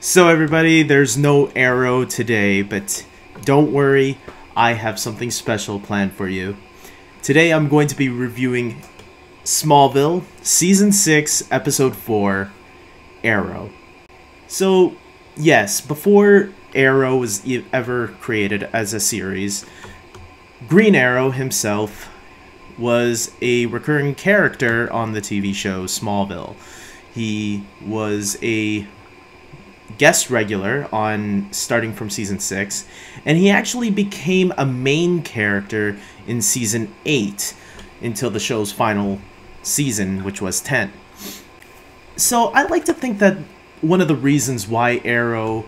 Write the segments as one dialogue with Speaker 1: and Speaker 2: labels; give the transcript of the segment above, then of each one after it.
Speaker 1: So everybody, there's no Arrow today, but don't worry, I have something special planned for you. Today I'm going to be reviewing Smallville, Season 6, Episode 4, Arrow. So, yes, before Arrow was ever created as a series, Green Arrow himself was a recurring character on the TV show Smallville. He was a guest regular on starting from season 6, and he actually became a main character in season 8 until the show's final season, which was 10. So I like to think that one of the reasons why Arrow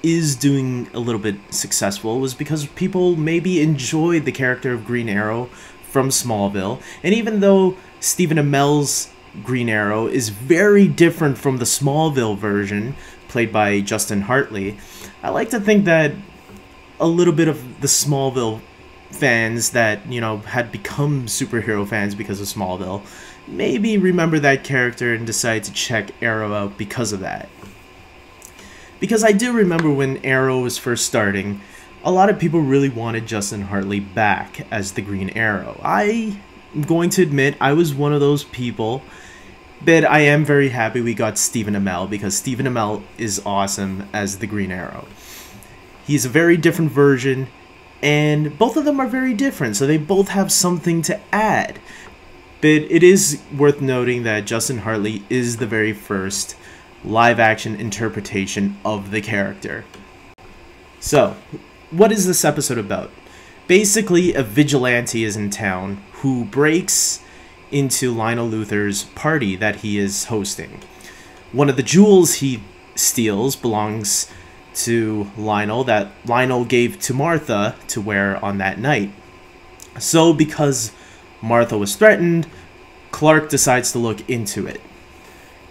Speaker 1: is doing a little bit successful was because people maybe enjoyed the character of Green Arrow from Smallville, and even though Stephen Amell's Green Arrow is very different from the Smallville version, played by Justin Hartley, I like to think that a little bit of the Smallville fans that, you know, had become superhero fans because of Smallville, maybe remember that character and decide to check Arrow out because of that. Because I do remember when Arrow was first starting, a lot of people really wanted Justin Hartley back as the Green Arrow. I'm going to admit I was one of those people, but I am very happy we got Stephen Amell, because Stephen Amell is awesome as the Green Arrow. He's a very different version, and both of them are very different, so they both have something to add. But it is worth noting that Justin Hartley is the very first live-action interpretation of the character. So, what is this episode about? Basically, a vigilante is in town who breaks into Lionel Luthor's party that he is hosting. One of the jewels he steals belongs to Lionel, that Lionel gave to Martha to wear on that night. So because Martha was threatened, Clark decides to look into it.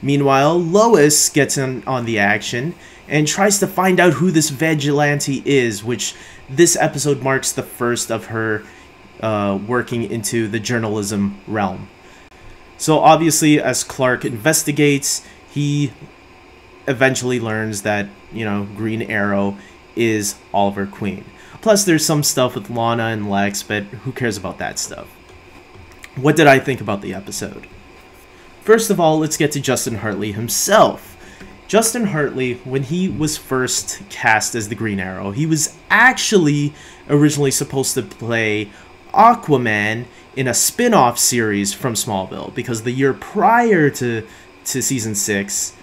Speaker 1: Meanwhile, Lois gets in on the action and tries to find out who this vigilante is, which this episode marks the first of her working into the journalism realm. So obviously, as Clark investigates, he eventually learns that, you know, Green Arrow is Oliver Queen. Plus, there's some stuff with Lana and Lex, but who cares about that stuff? What did I think about the episode? First of all, let's get to Justin Hartley himself. Justin Hartley, when he was first cast as the Green Arrow, he was actually originally supposed to play Aquaman in a spin-off series from Smallville, because the year prior to season 6,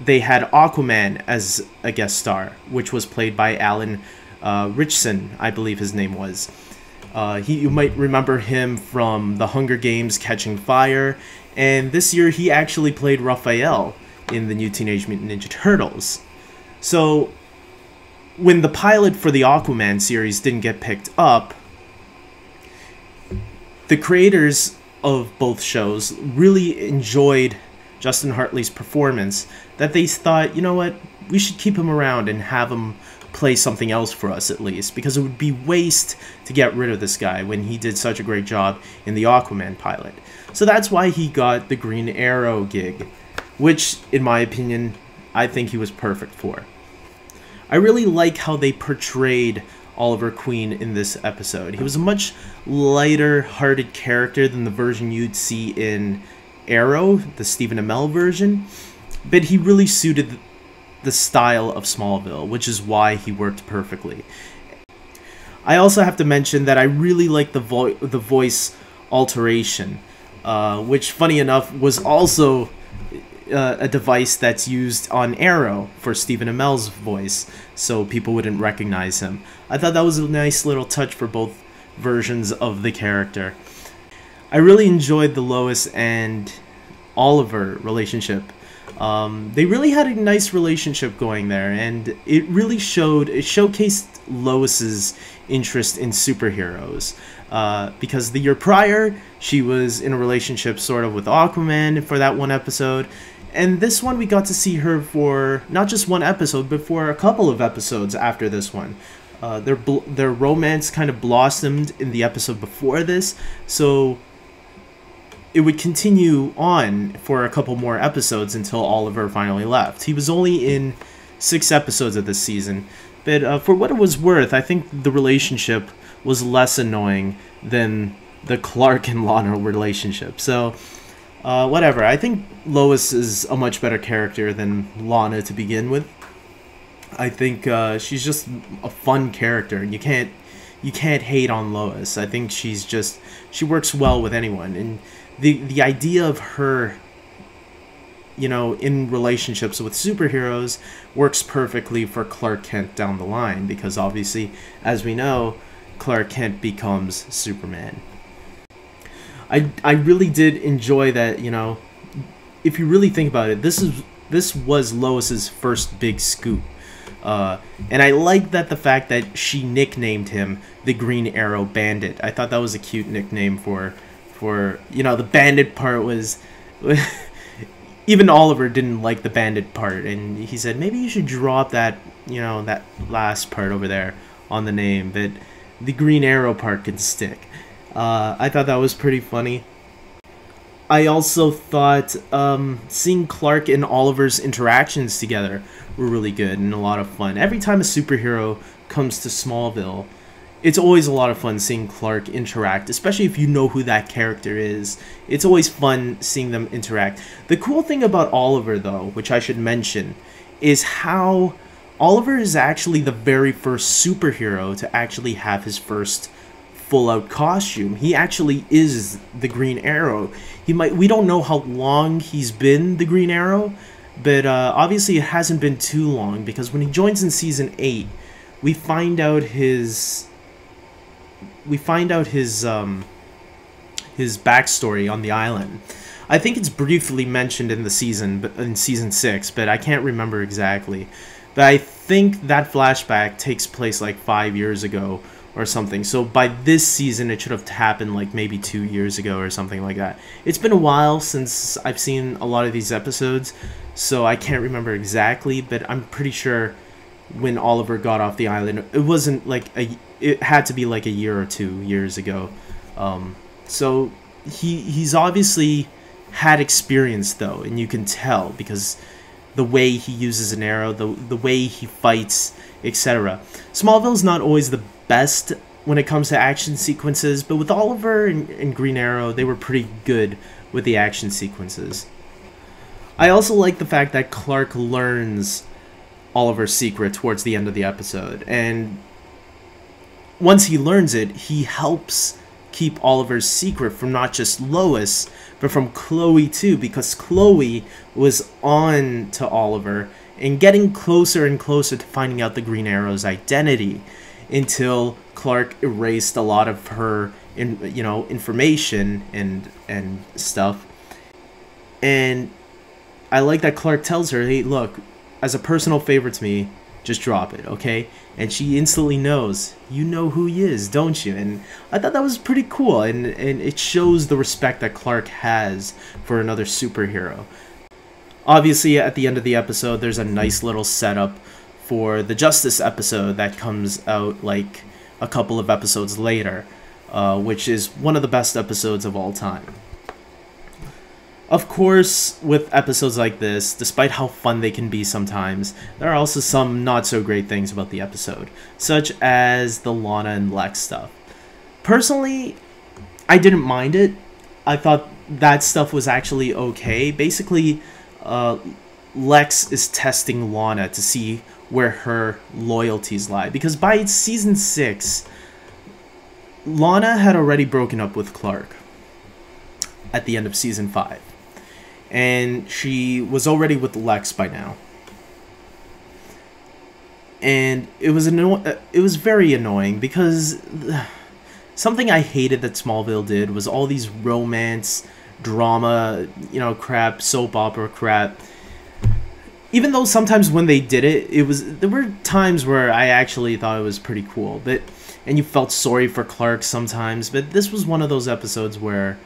Speaker 1: they had Aquaman as a guest star, which was played by Alan Ritchson, I believe his name was. You might remember him from The Hunger Games: Catching Fire, and this year he actually played Raphael in the new Teenage Mutant Ninja Turtles. So when the pilot for the Aquaman series didn't get picked up, the creators of both shows really enjoyed Justin Hartley's performance, that they thought, you know what, we should keep him around and have him play something else for us at least, because it would be waste to get rid of this guy when he did such a great job in the Aquaman pilot. So that's why he got the Green Arrow gig, which, in my opinion, I think he was perfect for. I really like how they portrayed Oliver Queen in this episode. He was a much lighter-hearted character than the version you'd see in Arrow, the Stephen Amell version, but he really suited the style of Smallville, which is why he worked perfectly. I also have to mention that I really like the voice alteration, which, funny enough, was also a device that's used on Arrow for Stephen Amell's voice, so people wouldn't recognize him. I thought that was a nice little touch for both versions of the character. I really enjoyed the Lois and Oliver relationship. They really had a nice relationship going there, and it really showcased Lois's interest in superheroes. Because the year prior, she was in a relationship sort of with Aquaman for that one episode, and this one we got to see her for not just one episode, but for a couple of episodes after this one. Their romance kind of blossomed in the episode before this, so it would continue on for a couple more episodes until Oliver finally left. He was only in 6 episodes of this season, but for what it was worth, I think the relationship was less annoying than the Clark and Lana relationship. So, whatever. I think Lois is a much better character than Lana to begin with. I think she's just a fun character, and you can't hate on Lois. I think she works well with anyone, and the idea of her, you know, in relationships with superheroes works perfectly for Clark Kent down the line, because obviously, as we know, Clark Kent becomes Superman. I really did enjoy that, you know, if you really think about it, this was Lois's first big scoop. And I like that the fact that she nicknamed him the Green Arrow Bandit. I thought that was a cute nickname for you know, the bandit part was even Oliver didn't like the bandit part, and he said maybe you should drop that, you know, that last part over there on the name, but the Green Arrow part can stick. I thought that was pretty funny. I also thought seeing Clark and Oliver's interactions together were really good and a lot of fun. Every time a superhero comes to Smallville, it's always a lot of fun seeing Clark interact, especially if you know who that character is. It's always fun seeing them interact. The cool thing about Oliver, though, which I should mention, is how Oliver is actually the very first superhero to actually have his first full-out costume. He actually is the Green Arrow. We don't know how long he's been the Green Arrow, but obviously it hasn't been too long, because when he joins in season 8, we find out his backstory on the island. I think it's briefly mentioned in season 6, but I can't remember exactly. But I think that flashback takes place like 5 years ago or something. So by this season, it should have happened like maybe 2 years ago or something like that. It's been a while since I've seen a lot of these episodes, so I can't remember exactly, but I'm pretty sure when Oliver got off the island, it wasn't like it had to be like a year or 2 years ago. So he's obviously had experience, though, and you can tell because the way he uses an arrow, the way he fights, etc. Smallville's not always the best when it comes to action sequences, but with Oliver and Green Arrow, they were pretty good with the action sequences. I also like the fact that Clark learns Oliver's secret towards the end of the episode, and once he learns it, he helps keep Oliver's secret from not just Lois, but from Chloe too, because Chloe was on to Oliver and getting closer and closer to finding out the Green Arrow's identity, until Clark erased a lot of her information and stuff. And I like that Clark tells her, hey, look, as a personal favor to me, just drop it, okay? And she instantly knows, you know who he is, don't you? And I thought that was pretty cool, and it shows the respect that Clark has for another superhero. Obviously, at the end of the episode, there's a nice little setup for the Justice episode that comes out like a couple of episodes later, which is one of the best episodes of all time. Of course, with episodes like this, despite how fun they can be sometimes, there are also some not so great things about the episode, such as the Lana and Lex stuff. Personally, I didn't mind it. I thought that stuff was actually okay. Basically, Lex is testing Lana to see where her loyalties lie, because by season 6, Lana had already broken up with Clark at the end of season 5. And she was already with Lex by now. And it was very annoying, because something I hated that Smallville did was all these romance, drama, crap, soap opera crap. Even though sometimes when they did it, there were times where I actually thought it was pretty cool, and you felt sorry for Clark sometimes, but this was one of those episodes where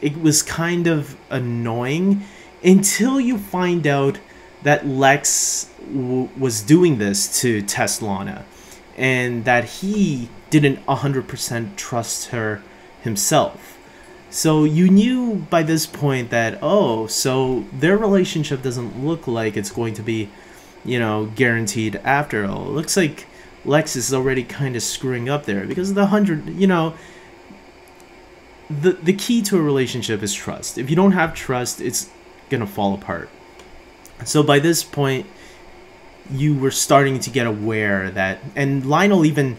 Speaker 1: it was kind of annoying until you find out that Lex was doing this to test Lana, and that he didn't 100% trust her himself. So you knew by this point that, oh, so their relationship doesn't look like it's going to be, guaranteed after all. It looks like Lex is already kind of screwing up there because of the 100, the key to a relationship is trust. If you don't have trust, it's gonna fall apart. So by this point, you were starting to get aware that, and Lionel even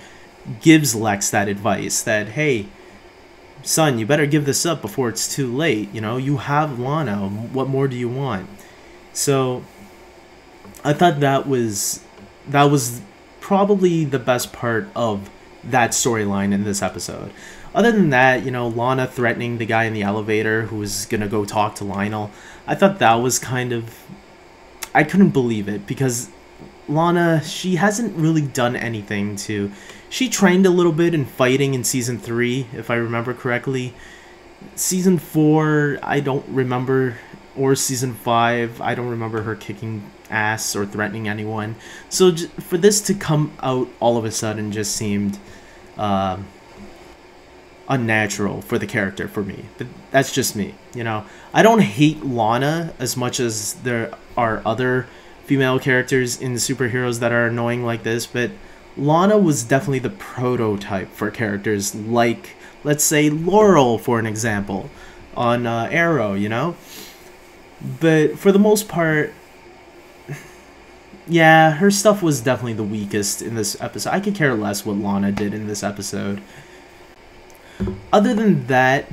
Speaker 1: gives Lex that advice that, hey, son, you better give this up before it's too late. You have Lana. What more do you want? So I thought that was probably the best part of that storyline in this episode. Other than that, Lana threatening the guy in the elevator who was gonna go talk to Lionel, I thought that was kind of... I couldn't believe it, because Lana, she hasn't really done anything to... She trained a little bit in fighting in Season 3, if I remember correctly. Season 4, I don't remember, or Season 5, I don't remember her kicking ass or threatening anyone. So for this to come out all of a sudden just seemed unnatural for the character for me. But that's just me, I don't hate Lana as much as there are other female characters in superheroes that are annoying like this, but Lana was definitely the prototype for characters like, let's say, Laurel, for an example, on Arrow, But for the most part, yeah, her stuff was definitely the weakest in this episode. I could care less what Lana did in this episode. Other than that,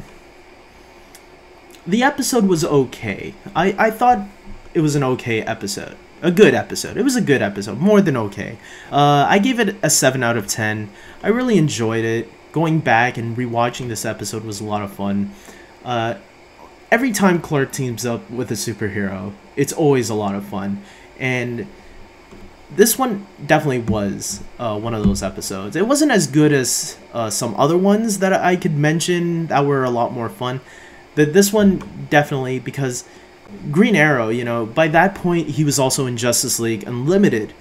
Speaker 1: the episode was okay. I thought it was an okay episode. A good episode. It was a good episode. More than okay. I gave it a 7 out of 10. I really enjoyed it. Going back and rewatching this episode was a lot of fun. Every time Clark teams up with a superhero, it's always a lot of fun. And this one definitely was one of those episodes. It wasn't as good as some other ones that I could mention that were a lot more fun. But this one definitely, because Green Arrow, by that point, he was also in Justice League Unlimited.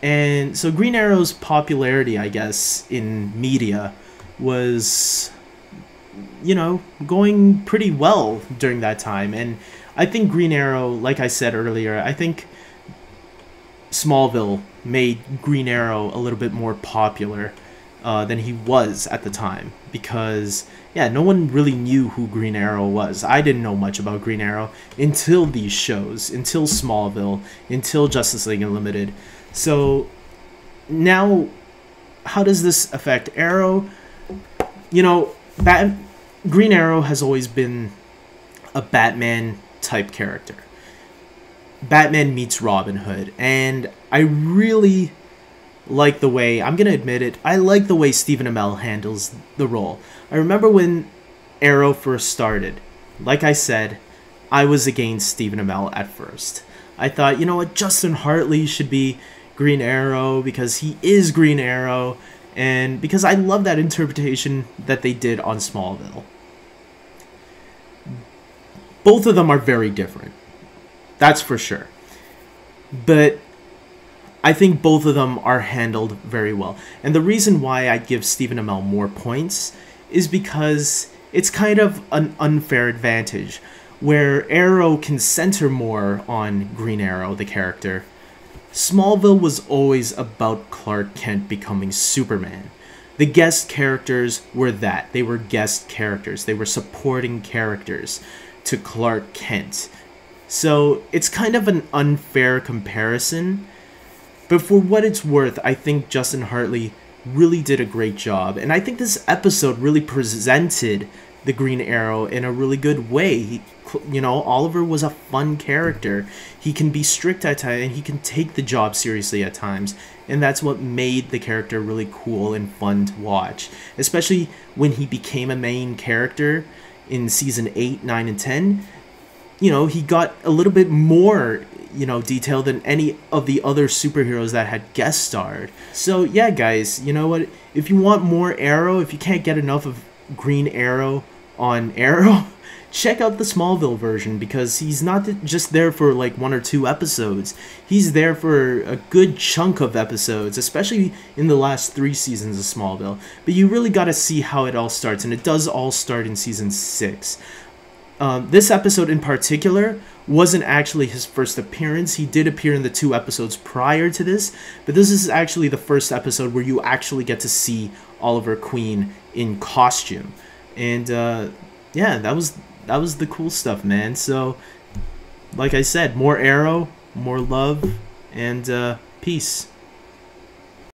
Speaker 1: And so Green Arrow's popularity, I guess, in media was, going pretty well during that time. And I think Green Arrow, like I said earlier, I think Smallville made Green Arrow a little bit more popular than he was at the time, because yeah, no one really knew who Green Arrow was. I didn't know much about Green Arrow until these shows, until Smallville, until Justice League Unlimited. So now, how does this affect Arrow? Green Arrow has always been a Batman type character. Batman meets Robin Hood, and I really like the way, I'm gonna admit it, I like the way Stephen Amell handles the role. I remember when Arrow first started, like I said, I was against Stephen Amell at first. I thought, Justin Hartley should be Green Arrow because he is Green Arrow, and because I love that interpretation that they did on Smallville. Both of them are very different. That's for sure. But I think both of them are handled very well. And the reason why I give Stephen Amell more points is because it's kind of an unfair advantage, where Arrow can center more on Green Arrow, the character. Smallville was always about Clark Kent becoming Superman. The guest characters were that. They were guest characters. They were supporting characters to Clark Kent. So it's kind of an unfair comparison, but for what it's worth, I think Justin Hartley really did a great job, and I think this episode really presented the Green Arrow in a really good way. Oliver was a fun character. He can be strict at times, and he can take the job seriously at times, and that's what made the character really cool and fun to watch, especially when he became a main character in Season 8, 9, and 10. He got a little bit more, detail than any of the other superheroes that had guest starred. So yeah, guys, you know what? If you want more Arrow, if you can't get enough of Green Arrow on Arrow, check out the Smallville version, because he's not just there for like 1 or 2 episodes. He's there for a good chunk of episodes, especially in the last 3 seasons of Smallville. But you really got to see how it all starts, and it does all start in season 6. This episode in particular wasn't actually his first appearance. He did appear in the 2 episodes prior to this, but this is actually the first episode where you actually get to see Oliver Queen in costume. And yeah, that was the cool stuff, man. So, like I said, more Arrow, more love, and peace.